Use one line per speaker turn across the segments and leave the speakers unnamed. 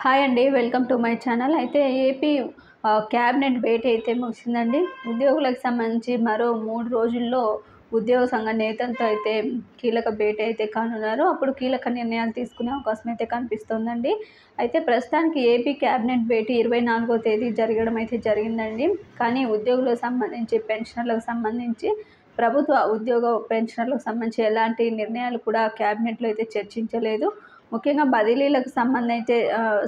Hi అండి, welcome to my channel. అయితే AP cabinet భేటీ అయితే ముగిసిందండి. ఉద్యోగులకు సంబంధించి మరో 3 రోజుల్లో ఉద్యోగ సంఘ నేతలతో అయితే కీలక భేటీ అయితే కానున్నారు. అప్పుడు కీలక నిర్ణయాలు తీసుకునే అవకాశం అయితే కనిపిస్తోందండి. అయితే ప్రస్తుతానికి ఏపీ క్యాబినెట్ భేటీ 24వ తేదీ జరగడం అయితే జరిగిందండి. కానీ ఉద్యోగులకు సంబంధించి, పెన్షనర్లకు సంబంధించి, ప్రభుత్వ ఉద్యోగ పెన్షనర్లకు సంబంధించి ఎలాంటి నిర్ణయాలు కూడా క్యాబినెట్‌లో అయితే చర్చించలేదు. ముఖ్యంగా బదిలీలకు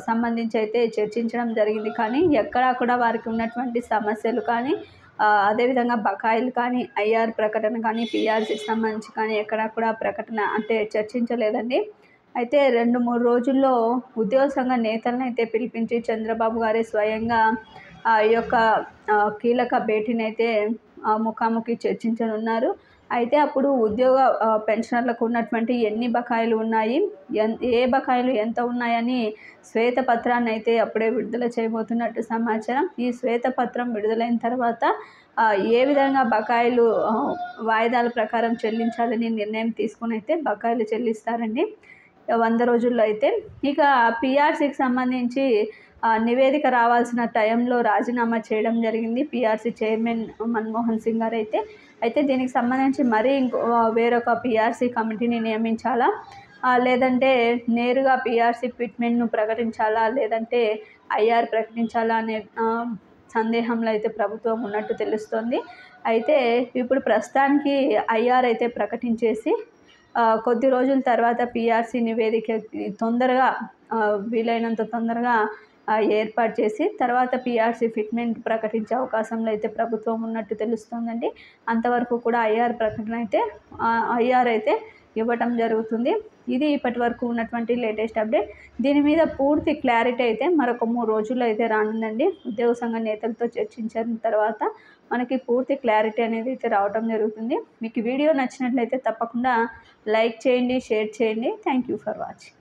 సంబంధించి అయితే చర్చించడం జరిగింది. కానీ ఎక్కడా కూడా వారికి ఉన్నటువంటి సమస్యలు కానీ, అదేవిధంగా బకాయిలు కానీ, ఐఆర్ ప్రకటన కానీ, పీఆర్సీకి సంబంధించి కానీ ఎక్కడా కూడా ప్రకటన అంటే చర్చించలేదండి. అయితే 2, 3 రోజుల్లో ఉద్యోగ సంఘ నేతలనైతే పిలిపించి చంద్రబాబు గారే స్వయంగా ఈ యొక్క కీలక భేటీనైతే ముఖాముఖి చర్చించనున్నారు. అయితే అప్పుడు ఉద్యోగ పెన్షనర్లకు ఉన్నటువంటి ఎన్ని బకాయిలు ఉన్నాయి, ఏ బకాయిలు ఎంత ఉన్నాయని శ్వేతపత్రాన్ని అయితే అప్పుడే విడుదల చేయబోతున్నట్టు సమాచారం. ఈ శ్వేతపత్రం విడుదలైన తర్వాత ఏ విధంగా బకాయిలు వాయిదాల ప్రకారం చెల్లించాలని నిర్ణయం తీసుకుని అయితే బకాయిలు చెల్లిస్తారండి 100 రోజుల్లో అయితే. ఇక పీఆర్సీకి సంబంధించి నివేదిక రావాల్సిన టైంలో రాజీనామా చేయడం జరిగింది పీఆర్సీ చైర్మన్ మన్మోహన్ సింగ్ గారు అయితే దీనికి సంబంధించి మరీ వేరొక పీఆర్సీ కమిటీని నియమించాలా, లేదంటే నేరుగా పీఆర్సీ ఫిట్మెంట్ను ప్రకటించాలా, లేదంటే ఐఆర్ ప్రకటించాలా అనే సందేహంలో అయితే ప్రభుత్వం ఉన్నట్టు తెలుస్తోంది. అయితే ఇప్పుడు ప్రస్తుతానికి ఐఆర్ అయితే ప్రకటించేసి కొద్ది రోజుల తర్వాత పీఆర్సీ నివేదిక తొందరగా వీలైనంత తొందరగా ఏర్పాటు చేసి తర్వాత పీఆర్సీ ఫిట్మెంట్ ప్రకటించే అవకాశంలో అయితే ప్రభుత్వం ఉన్నట్టు తెలుస్తోందండి. అంతవరకు కూడా ఐఆర్ అయితే ఇవ్వటం జరుగుతుంది. ఇది ఇప్పటి వరకు ఉన్నటువంటి లేటెస్ట్ అప్డేట్. దీని మీద పూర్తి క్లారిటీ అయితే మరొక 3 రోజుల్లో అయితే రానుందండి. ఉద్యోగ సంఘ నేతలతో చర్చించిన తర్వాత మనకి పూర్తి క్లారిటీ అనేది అయితే రావటం జరుగుతుంది. మీకు వీడియో నచ్చినట్లయితే తప్పకుండా లైక్ చేయండి, షేర్ చేయండి. Thank you for watching.